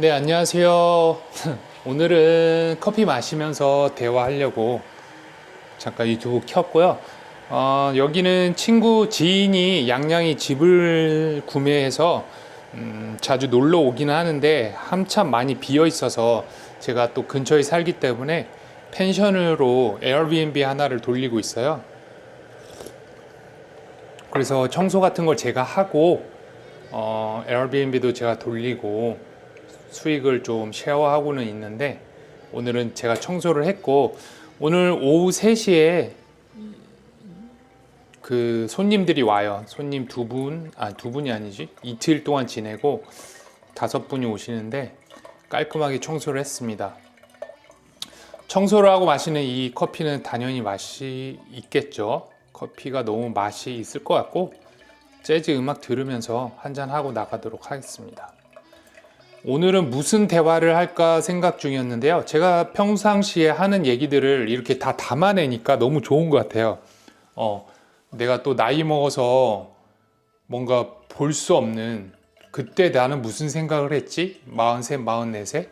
네, 안녕하세요. 오늘은 커피 마시면서 대화하려고 잠깐 유튜브 켰고요. 여기는 친구 지인이 양양이 집을 구매해서 자주 놀러 오기는 하는데 한참 많이 비어 있어서 제가 또 근처에 살기 때문에 펜션으로 에어비앤비 하나를 돌리고 있어요. 그래서 청소 같은 걸 제가 하고 에어비앤비도 제가 돌리고 수익을 좀 쉐어하고는 있는데 오늘은 제가 청소를 했고 오늘 오후 3시에 그 손님들이 와요. 손님 두 분이 아니지. 이틀 동안 지내고 5분이 오시는데 깔끔하게 청소를 했습니다. 청소를 하고 마시는 이 커피는 당연히 맛이 있겠죠. 커피가 너무 맛이 있을 것 같고 재즈 음악 들으면서 한잔 하고 나가도록 하겠습니다. 오늘은 무슨 대화를 할까 생각 중이었는데요. 제가 평상시에 하는 얘기들을 이렇게 다 담아내니까 너무 좋은 것 같아요. 내가 또 나이 먹어서 뭔가 볼 수 없는 그때 나는 무슨 생각을 했지? 43, 44세?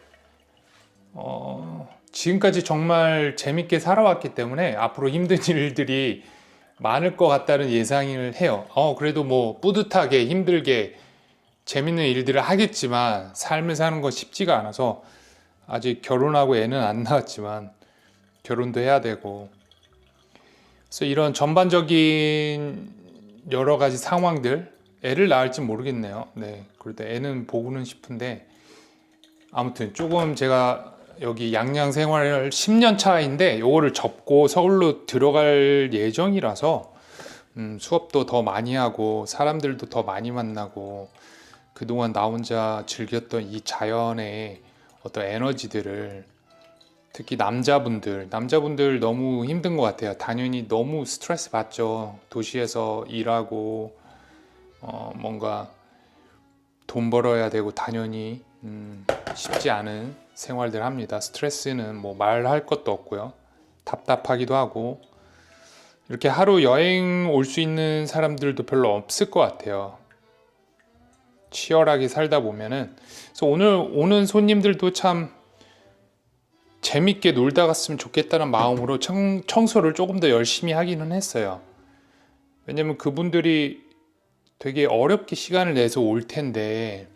지금까지 정말 재밌게 살아왔기 때문에 앞으로 힘든 일들이 많을 것 같다는 예상을 해요. 그래도 뭐 뿌듯하게 힘들게 재밌는 일들을 하겠지만 삶을 사는 건 쉽지가 않아서 아직 결혼하고 애는 안 낳았지만 결혼도 해야 되고 그래서 이런 전반적인 여러 가지 상황들 애를 낳을지 모르겠네요. 네, 그래도 애는 보고는 싶은데 아무튼 조금 제가 여기 양양 생활 10년 차인데 요거를 접고 서울로 들어갈 예정이라서 수업도 더 많이 하고 사람들도 더 많이 만나고 그동안 나 혼자 즐겼던 이 자연의 어떤 에너지들을 특히 남자분들 너무 힘든 것 같아요. 당연히 너무 스트레스 받죠. 도시에서 일하고 뭔가 돈 벌어야 되고 당연히 쉽지 않은 생활들 합니다. 스트레스는 뭐 말할 것도 없고요. 답답하기도 하고 이렇게 하루 여행 올 수 있는 사람들도 별로 없을 것 같아요. 치열하게 살다 보면은 그래서 오늘 오는 손님들도 참 재밌게 놀다 갔으면 좋겠다는 마음으로 청소를 조금 더 열심히 하기는 했어요. 왜냐면 그분들이 되게 어렵게 시간을 내서 올 텐데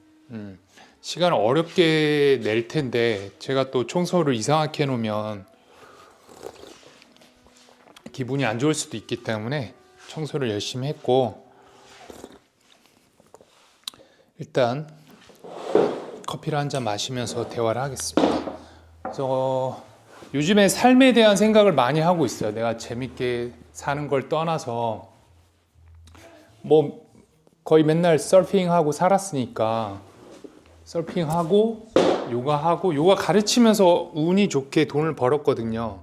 시간을 어렵게 낼 텐데 제가 또 청소를 이상하게 해놓으면 기분이 안 좋을 수도 있기 때문에 청소를 열심히 했고 일단 커피를 한 잔 마시면서 대화를 하겠습니다. 그래서 요즘에 삶에 대한 생각을 많이 하고 있어요. 내가 재밌게 사는 걸 떠나서 뭐 거의 맨날 서핑하고 살았으니까 서핑하고 요가 가르치면서 운이 좋게 돈을 벌었거든요.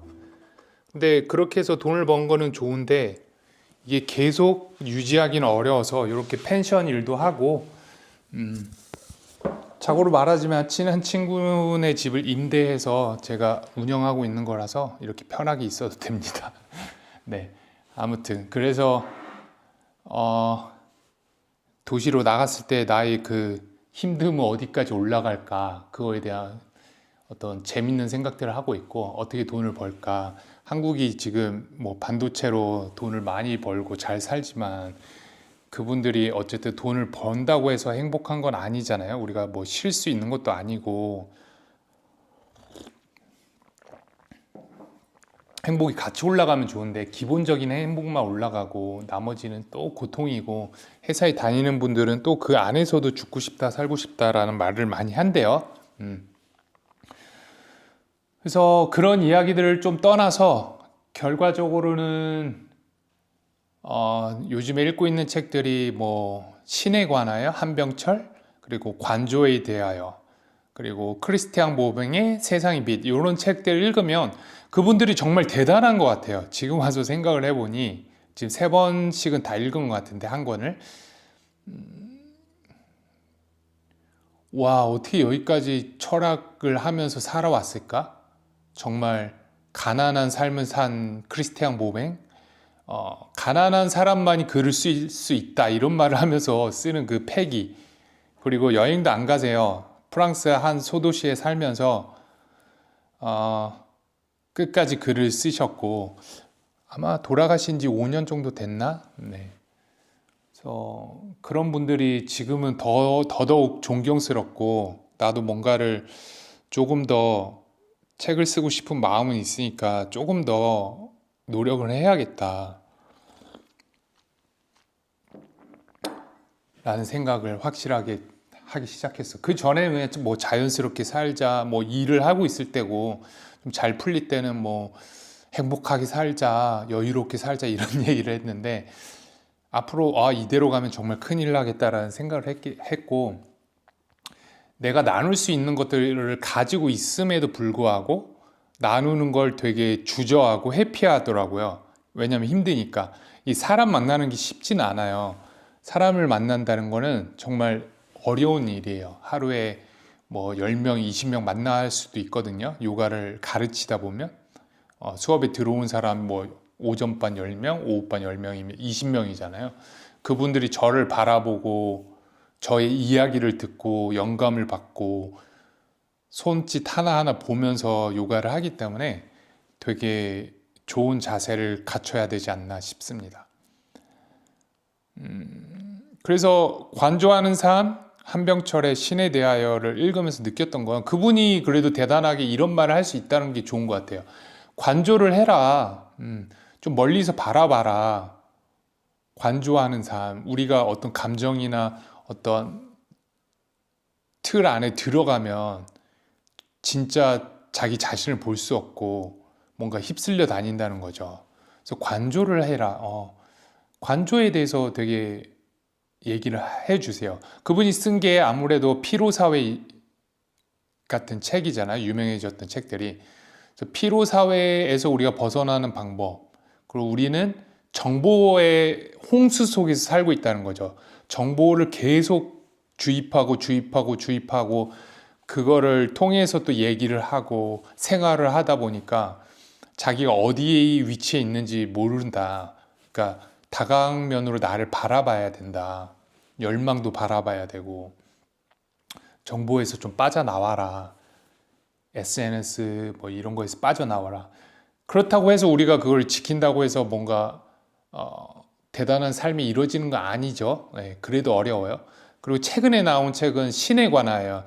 근데 그렇게 해서 돈을 번 거는 좋은데 이게 계속 유지하기는 어려워서 이렇게 펜션 일도 하고 자고로 말하자면 친한 친구네 집을 임대해서 제가 운영하고 있는 거라서 이렇게 편하게 있어도 됩니다. 네, 아무튼 그래서 도시로 나갔을 때 나의 그 힘듦은 어디까지 올라갈까 그거에 대한 어떤 재밌는 생각들을 하고 있고 어떻게 돈을 벌까. 한국이 지금 뭐 반도체로 돈을 많이 벌고 잘 살지만 그분들이 어쨌든 돈을 번다고 해서 행복한 건 아니잖아요. 우리가 뭐 쉴 수 있는 것도 아니고 행복이 같이 올라가면 좋은데 기본적인 행복만 올라가고 나머지는 또 고통이고 회사에 다니는 분들은 또 그 안에서도 죽고 싶다 살고 싶다라는 말을 많이 한대요. 그래서 그런 이야기들을 좀 떠나서 결과적으로는 요즘에 읽고 있는 책들이 뭐 신에 관하여 한병철 그리고 관조에 대하여 그리고 크리스티앙 보뱅의 세상의 빛 이런 책들을 읽으면 그분들이 정말 대단한 것 같아요. 지금 와서 생각을 해보니 지금 3번씩은 다 읽은 것 같은데 한 권을 와 어떻게 여기까지 철학을 하면서 살아왔을까? 정말 가난한 삶을 산 크리스티앙 보뱅 가난한 사람만이 글을 쓸 수 있다 이런 말을 하면서 쓰는 그 패기 그리고 여행도 안 가세요. 프랑스 한 소도시에 살면서 끝까지 글을 쓰셨고 아마 돌아가신 지 5년 정도 됐나? 네. 그래서 그런 분들이 지금은 더더욱 존경스럽고 나도 뭔가를 조금 더 책을 쓰고 싶은 마음은 있으니까 조금 더 노력을 해야겠다 라는 생각을 확실하게 하기 시작했어. 그 전에는 뭐 자연스럽게 살자, 뭐 일을 하고 있을 때고 좀 잘 풀릴 때는 뭐 행복하게 살자, 여유롭게 살자 이런 얘기를 했는데 앞으로 이대로 가면 정말 큰일 나겠다라는 생각을 했고 내가 나눌 수 있는 것들을 가지고 있음에도 불구하고 나누는 걸 되게 주저하고 회피하더라고요. 왜냐면 힘드니까. 이 사람 만나는 게 쉽진 않아요. 사람을 만난다는 거는 정말 어려운 일이에요. 하루에 뭐 10명, 20명 만날 수도 있거든요. 요가를 가르치다 보면. 수업에 들어온 사람 뭐 오전반 10명, 오후반 10명이면 20명이잖아요. 그분들이 저를 바라보고 저의 이야기를 듣고 영감을 받고 손짓 하나하나 보면서 요가를 하기 때문에 되게 좋은 자세를 갖춰야 되지 않나 싶습니다. 그래서 관조하는 삶, 한병철의 신에 대하여를 읽으면서 느꼈던 건 그분이 그래도 대단하게 이런 말을 할 수 있다는 게 좋은 것 같아요. 관조를 해라. 좀 멀리서 바라봐라. 관조하는 삶, 우리가 어떤 감정이나 어떤 틀 안에 들어가면 진짜 자기 자신을 볼 수 없고 뭔가 휩쓸려 다닌다는 거죠. 그래서 관조를 해라. 관조에 대해서 되게 얘기를 해주세요. 그분이 쓴 게 아무래도 피로사회 같은 책이잖아요. 유명해졌던 책들이. 그래서 피로사회에서 우리가 벗어나는 방법, 그리고 우리는 정보의 홍수 속에서 살고 있다는 거죠. 정보를 계속 주입하고 그거를 통해서 또 얘기를 하고 생활을 하다 보니까 자기가 어디에 위치해 있는지 모른다. 그러니까 다각면으로 나를 바라봐야 된다. 열망도 바라봐야 되고 정보에서 좀 빠져나와라. SNS 뭐 이런 거에서 빠져나와라. 그렇다고 해서 우리가 그걸 지킨다고 해서 뭔가 대단한 삶이 이루어지는 거 아니죠. 네, 그래도 어려워요. 그리고 최근에 나온 책은 신에 관하여.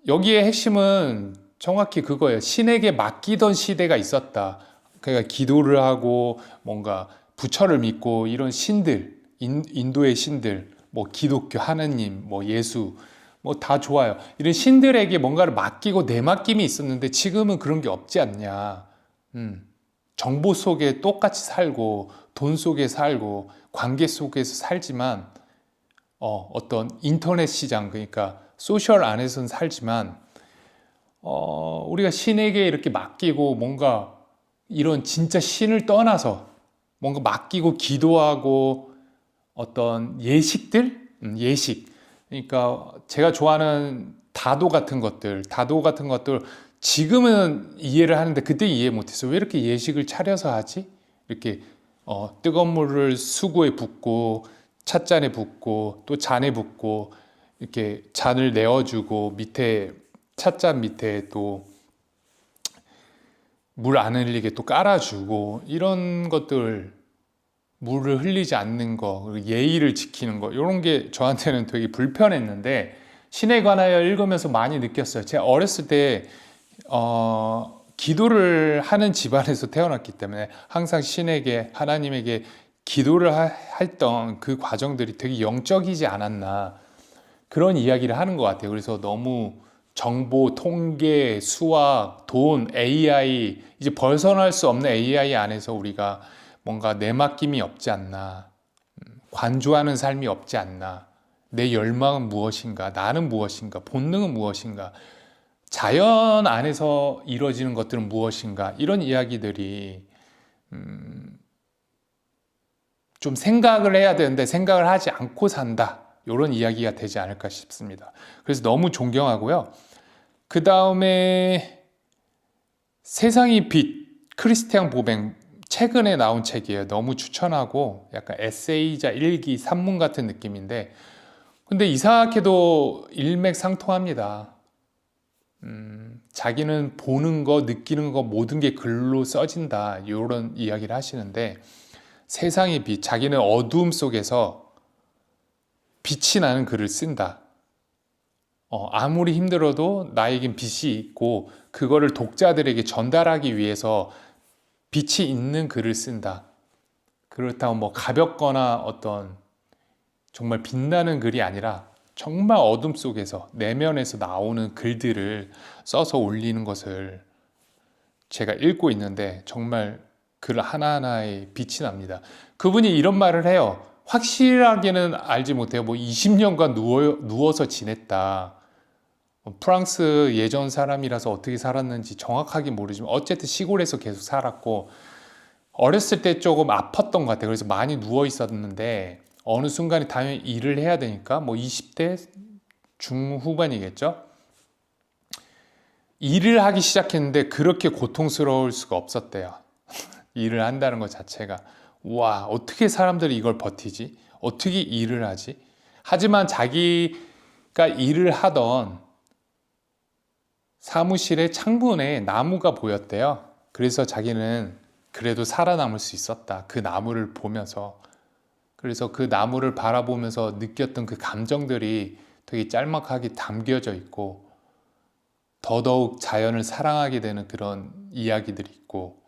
여기에 핵심은 정확히 그거예요. 신에게 맡기던 시대가 있었다. 그러니까 기도를 하고 뭔가 부처를 믿고 이런 신들, 인도의 신들, 뭐 기독교, 하느님, 뭐 예수, 뭐 다 좋아요. 이런 신들에게 뭔가를 맡기고 내맡김이 있었는데 지금은 그런 게 없지 않냐. 정보 속에 똑같이 살고 돈 속에 살고 관계 속에서 살지만 어떤 인터넷 시장, 그러니까 소셜 안에서는 살지만 우리가 신에게 이렇게 맡기고 뭔가 이런 진짜 신을 떠나서 뭔가 맡기고 기도하고 어떤 예식들? 예식. 그러니까 제가 좋아하는 다도 같은 것들 지금은 이해를 하는데 그때 이해 못했어요. 왜 이렇게 예식을 차려서 하지? 이렇게 뜨거운 물을 수구에 붓고 찻잔에 붓고 또 잔에 붓고 이렇게 잔을 내어주고 밑에 찻잔 밑에 또 물 안 흘리게 또 깔아주고 이런 것들, 물을 흘리지 않는 거, 그리고 예의를 지키는 거, 이런 게 저한테는 되게 불편했는데 신에 관하여 읽으면서 많이 느꼈어요. 제가 어렸을 때 기도를 하는 집안에서 태어났기 때문에 항상 신에게, 하나님에게 기도를 했던 그 과정들이 되게 영적이지 않았나, 그런 이야기를 하는 것 같아요. 그래서 너무 정보, 통계, 수학, 돈, AI, 이제 벗어날 수 없는 AI 안에서 우리가 뭔가 내맡김이 없지 않나, 관조하는 삶이 없지 않나, 내 열망은 무엇인가, 나는 무엇인가, 본능은 무엇인가, 자연 안에서 이루어지는 것들은 무엇인가, 이런 이야기들이 좀 생각을 해야 되는데 생각을 하지 않고 산다, 이런 이야기가 되지 않을까 싶습니다. 그래서 너무 존경하고요. 그 다음에 세상의 빛, 크리스티앙 보뱅, 최근에 나온 책이에요. 너무 추천하고 약간 에세이자 일기, 산문 같은 느낌인데 근데 이상하게도 일맥상통합니다. 자기는 보는 거, 느끼는 거 모든 게 글로 써진다. 이런 이야기를 하시는데 세상의 빛, 자기는 어두움 속에서 빛이 나는 글을 쓴다. 아무리 힘들어도 나에겐 빛이 있고 그거를 독자들에게 전달하기 위해서 빛이 있는 글을 쓴다. 그렇다고 뭐 가볍거나 어떤 정말 빛나는 글이 아니라 정말 어둠 속에서 내면에서 나오는 글들을 써서 올리는 것을 제가 읽고 있는데 정말 글 하나하나에 빛이 납니다. 그분이 이런 말을 해요. 확실하게는 알지 못해요. 뭐 20년간 누워서 지냈다. 프랑스 예전 사람이라서 어떻게 살았는지 정확하게 모르지만 어쨌든 시골에서 계속 살았고 어렸을 때 조금 아팠던 것 같아요. 그래서 많이 누워 있었는데 어느 순간에 당연히 일을 해야 되니까 뭐 20대 중후반이겠죠. 일을 하기 시작했는데 그렇게 고통스러울 수가 없었대요. 일을 한다는 것 자체가. 와, 어떻게 사람들이 이걸 버티지? 어떻게 일을 하지? 하지만 자기가 일을 하던 사무실의 창문에 나무가 보였대요. 그래서 자기는 그래도 살아남을 수 있었다. 그 나무를 보면서. 그래서 그 나무를 바라보면서 느꼈던 그 감정들이 되게 짤막하게 담겨져 있고 더더욱 자연을 사랑하게 되는 그런 이야기들이 있고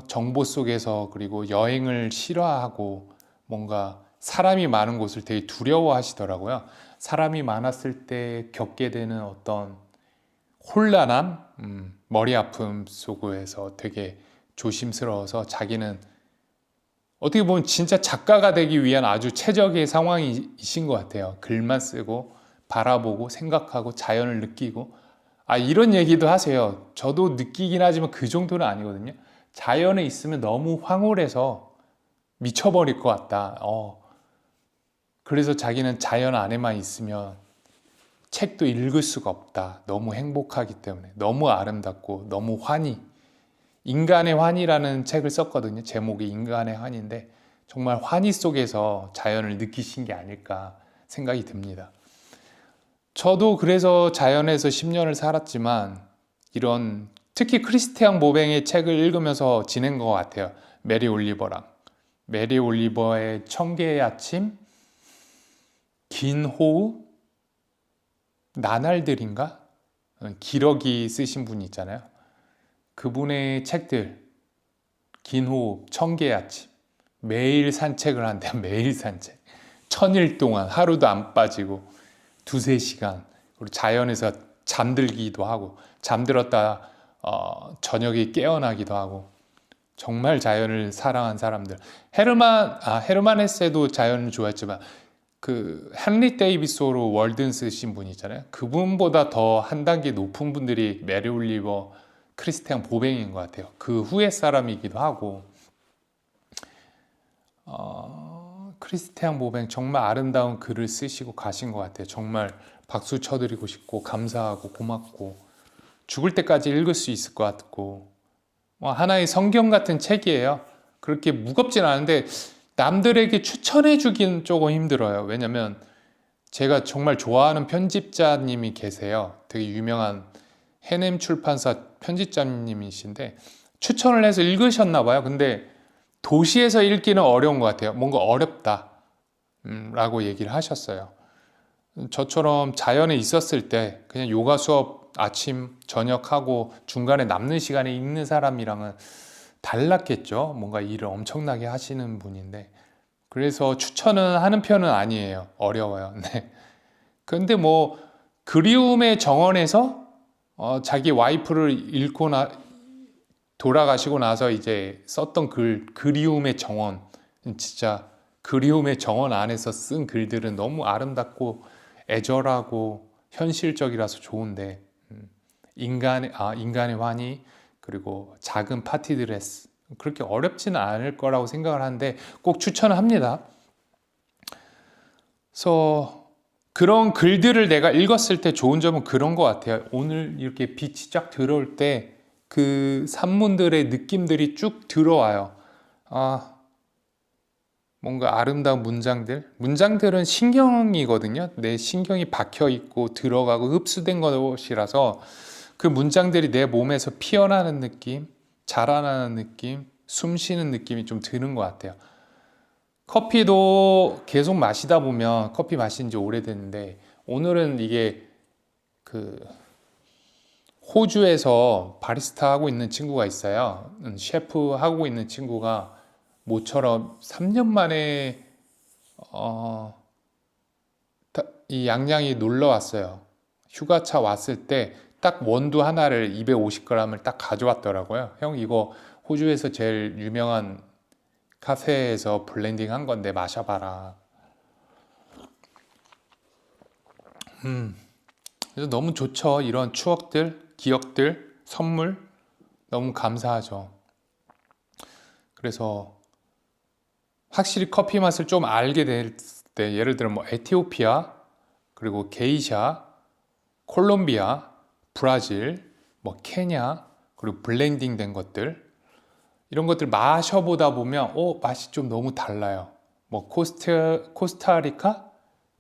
정보 속에서 그리고 여행을 싫어하고 뭔가 사람이 많은 곳을 되게 두려워하시더라고요. 사람이 많았을 때 겪게 되는 어떤 혼란함, 머리 아픔 속에서 되게 조심스러워서 자기는 어떻게 보면 진짜 작가가 되기 위한 아주 최적의 상황이신 것 같아요. 글만 쓰고 바라보고 생각하고 자연을 느끼고 이런 얘기도 하세요. 저도 느끼긴 하지만 그 정도는 아니거든요. 자연에 있으면 너무 황홀해서 미쳐버릴 것 같다. 그래서 자기는 자연 안에만 있으면 책도 읽을 수가 없다. 너무 행복하기 때문에 너무 아름답고 너무 환희. 인간의 환희라는 책을 썼거든요. 제목이 인간의 환희인데 정말 환희 속에서 자연을 느끼신 게 아닐까 생각이 듭니다. 저도 그래서 자연에서 10년을 살았지만 이런 특히 크리스티앙 보뱅의 책을 읽으면서 지낸 것 같아요. 메리 올리버랑. 메리 올리버의 청개의 아침, 긴 호흡, 나날들인가? 기러기 쓰신 분 있잖아요. 그분의 책들, 긴 호흡, 청개의 아침, 매일 산책을 한대요. 매일 산책. 1000일 동안 하루도 안 빠지고 2-3시간 그리고 자연에서 잠들기도 하고 잠들었다 저녁에 깨어나기도 하고 정말 자연을 사랑한 사람들. 헤르만 헤세도 자연을 좋아했지만 그 헨리 데이비스 호로 월든 쓰신 분 있잖아요. 그분보다 더 한 단계 높은 분들이 메리 올리버, 크리스티앙 보뱅인 것 같아요. 그 후의 사람이기도 하고 크리스티앙 보뱅 정말 아름다운 글을 쓰시고 가신 것 같아요. 정말 박수 쳐드리고 싶고 감사하고 고맙고 죽을 때까지 읽을 수 있을 것 같고 하나의 성경 같은 책이에요. 그렇게 무겁진 않은데 남들에게 추천해 주긴 조금 힘들어요. 왜냐면 제가 정말 좋아하는 편집자님이 계세요. 되게 유명한 해냄 출판사 편집자님이신데 추천을 해서 읽으셨나 봐요. 근데 도시에서 읽기는 어려운 것 같아요. 뭔가 어렵다 라고 얘기를 하셨어요. 저처럼 자연에 있었을 때 그냥 요가 수업 아침 저녁 하고 중간에 남는 시간에 읽는 사람이랑은 달랐겠죠. 뭔가 일을 엄청나게 하시는 분인데 그래서 추천은 하는 편은 아니에요. 어려워요. 네. 근데 뭐 그리움의 정원에서 자기 와이프를 잃고 돌아가시고 나서 이제 썼던 글 그리움의 정원, 진짜 그리움의 정원 안에서 쓴 글들은 너무 아름답고 애절하고 현실적이라서 좋은데 인간의 환희 그리고 작은 파티 드레스 그렇게 어렵지는 않을 거라고 생각을 하는데 꼭 추천을 합니다. 그래서 그런 글들을 내가 읽었을 때 좋은 점은 그런 것 같아요. 오늘 이렇게 빛이 쫙 들어올 때 그 산문들의 느낌들이 쭉 들어와요. 뭔가 아름다운 문장들은 신경이거든요. 내 신경이 박혀 있고 들어가고 흡수된 것이라서 그 문장들이 내 몸에서 피어나는 느낌, 자라나는 느낌, 숨 쉬는 느낌이 좀 드는 것 같아요. 커피도 계속 마시다 보면, 커피 마신 지 오래됐는데 오늘은 이게 그 호주에서 바리스타 하고 있는 친구가 있어요. 셰프 하고 있는 친구가 모처럼 3년 만에 이 양양이 놀러 왔어요. 휴가차 왔을 때 딱 원두 하나를 250g을 딱 가져왔더라고요. 형, 이거 호주에서 제일 유명한 카페에서 블렌딩 한 건데 마셔봐라. 그래서 너무 좋죠. 이런 추억들, 기억들, 선물 너무 감사하죠. 그래서 확실히 커피 맛을 좀 알게 될 때, 예를 들어 뭐 에티오피아, 그리고 게이샤, 콜롬비아, 브라질, 뭐 케냐, 그리고 블렌딩 된 것들, 이런 것들 마셔보다 보면 맛이 좀 너무 달라요. 뭐 코스타리카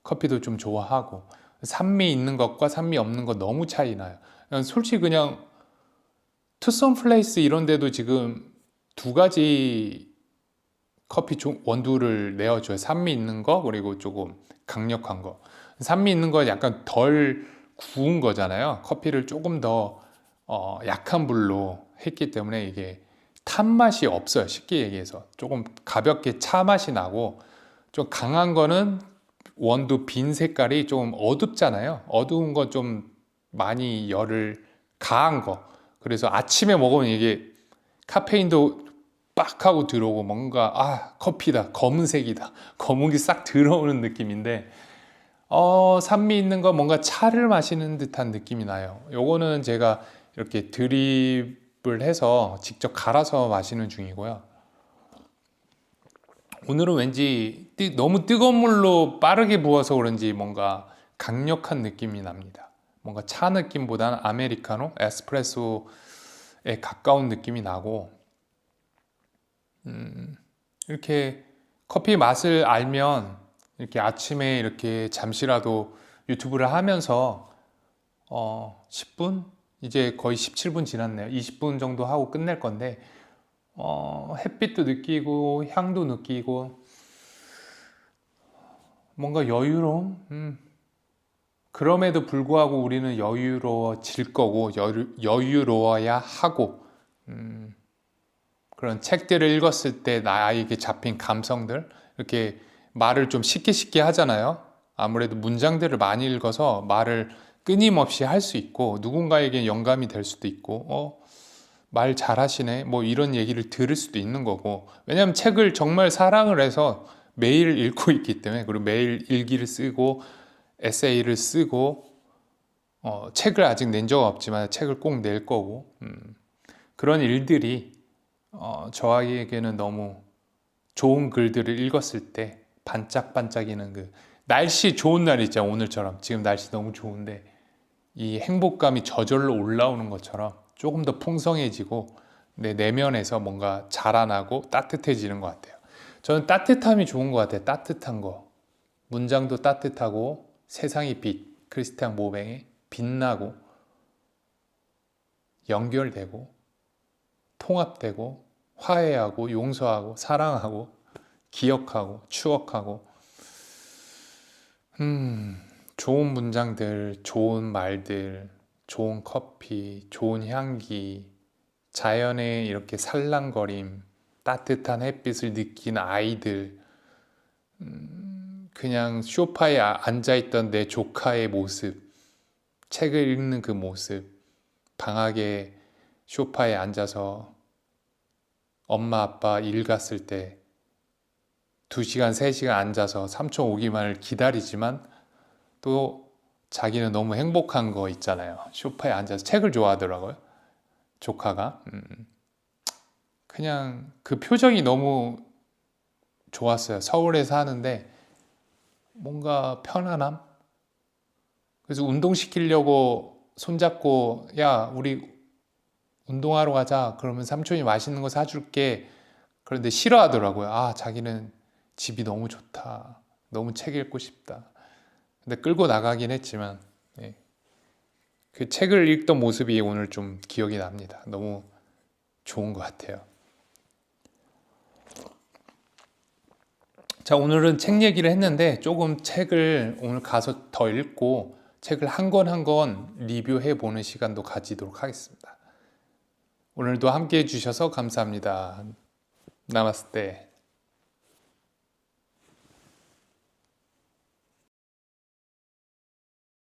커피도 좀 좋아하고, 산미 있는 것과 산미 없는 것 너무 차이 나요. 솔직히 그냥 투썸 플레이스 이런 데도 지금 두 가지 커피 원두를 내어줘요. 산미 있는 거, 그리고 조금 강력한 거. 산미 있는 거 약간 덜 구운 거잖아요. 커피를 조금 더 약한 불로 했기 때문에 이게 탄 맛이 없어요. 쉽게 얘기해서 조금 가볍게 차 맛이 나고, 좀 강한 거는 원두 빈 색깔이 좀 어둡잖아요. 어두운 거 좀 많이 열을 가한 거. 그래서 아침에 먹으면 이게 카페인도 빡 하고 들어오고, 뭔가 커피다, 검은색이다, 검은 게 싹 들어오는 느낌인데, 산미 있는 거 뭔가 차를 마시는 듯한 느낌이 나요. 요거는 제가 이렇게 드립을 해서 직접 갈아서 마시는 중이고요. 오늘은 왠지 너무 뜨거운 물로 빠르게 부어서 그런지 뭔가 강력한 느낌이 납니다. 뭔가 차 느낌보다는 아메리카노, 에스프레소에 가까운 느낌이 나고, 이렇게 커피 맛을 알면 이렇게 아침에 이렇게 잠시라도 유튜브를 하면서 10분? 이제 거의 17분 지났네요. 20분 정도 하고 끝낼 건데, 햇빛도 느끼고 향도 느끼고 뭔가 여유로움? 그럼에도 불구하고 우리는 여유로워질 거고, 여유로워야 하고, 그런 책들을 읽었을 때 나에게 잡힌 감성들, 이렇게 말을 좀 쉽게 하잖아요. 아무래도 문장들을 많이 읽어서 말을 끊임없이 할 수 있고, 누군가에게 영감이 될 수도 있고, 말 잘하시네, 뭐 이런 얘기를 들을 수도 있는 거고. 왜냐하면 책을 정말 사랑을 해서 매일 읽고 있기 때문에, 그리고 매일 일기를 쓰고 에세이를 쓰고, 책을 아직 낸 적 없지만 책을 꼭 낼 거고, 그런 일들이 저에게는 너무 좋은 글들을 읽었을 때 반짝반짝이는 그 날씨 좋은 날 있잖아요. 오늘처럼 지금 날씨 너무 좋은데 이 행복감이 저절로 올라오는 것처럼 조금 더 풍성해지고 내 내면에서 뭔가 자라나고 따뜻해지는 것 같아요. 저는 따뜻함이 좋은 것 같아요. 따뜻한 거. 문장도 따뜻하고, 세상이 빛, 크리스티앙 모뱅의 빛나고, 연결되고, 통합되고, 화해하고, 용서하고, 사랑하고, 기억하고, 추억하고, 좋은 문장들, 좋은 말들, 좋은 커피, 좋은 향기, 자연의 이렇게 살랑거림, 따뜻한 햇빛을 느낀 아이들, 그냥 소파에 앉아있던 내 조카의 모습, 책을 읽는 그 모습, 방학에 소파에 앉아서 엄마 아빠 일 갔을 때 2시간, 3시간 앉아서 삼촌 오기만을 기다리지만 또 자기는 너무 행복한 거 있잖아요. 소파에 앉아서 책을 좋아하더라고요. 조카가. 그냥 그 표정이 너무 좋았어요. 서울에 사는데 뭔가 편안함? 그래서 운동시키려고 손잡고, 야, 우리 운동하러 가자. 그러면 삼촌이 맛있는 거 사줄게. 그런데 싫어하더라고요. 자기는 집이 너무 좋다. 너무 책 읽고 싶다. 근데 끌고 나가긴 했지만 예. 그 책을 읽던 모습이 오늘 좀 기억이 납니다. 너무 좋은 것 같아요. 자, 오늘은 책 얘기를 했는데 조금 책을 오늘 가서 더 읽고 책을 한 권 한 권 리뷰해 보는 시간도 가지도록 하겠습니다. 오늘도 함께 해주셔서 감사합니다. 나마스테.